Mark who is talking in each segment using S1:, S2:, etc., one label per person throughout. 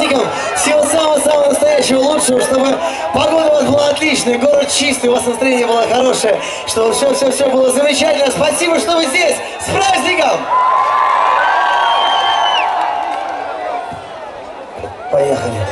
S1: праздником! Всего самого-самого настоящего лучшего, чтобы погода у вас была отличная, город чистый, у вас настроение было хорошее, чтобы все было замечательно. Спасибо, что вы здесь! С праздником! Поехали!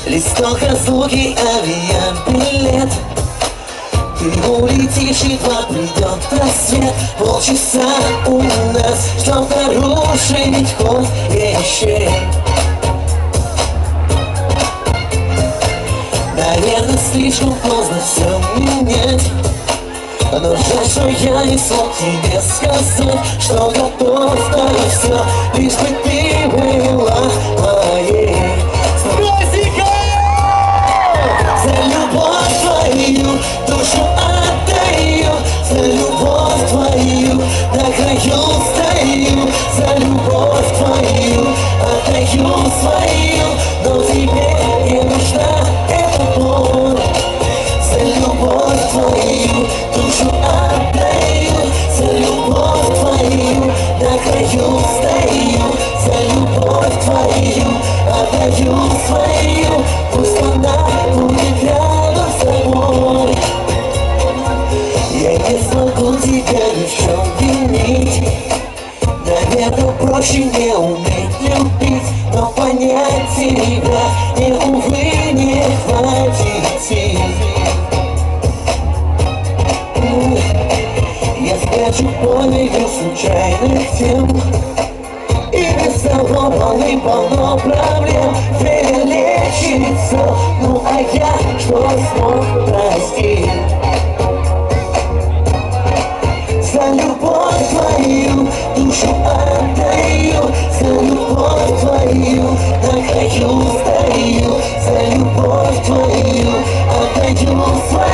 S1: Листок разлуки, авиабилет. Ты улетишь, едва придет рассвет. Полчаса у нас, чтоб нарушить ход вещей. Наверное, слишком поздно все менять. Но жаль, что я не смог тебе сказать, что готов на все, лишь бы ты была моей. За любовь твою душу отдаю, за любовь твою на краю стою, за любовь твою отдаю свою, но тебе не нужна эта боль. За любовь твою душу отдаю, за любовь твою на краю стою, за любовь твою отдаю свою, пусть она будет рядом с тобой. Я не смогу тебя ни в чем винить. Наверное, проще не уметь любить, но понять тебя мне, увы, не хватит сил. Я спрячу полную случайных тем, и без того полно проблем. Время лечит все, ну а я что смог простить? За любовь твою душу отдаю, за любовь твою на краю стою, за любовь твою отдаю свою.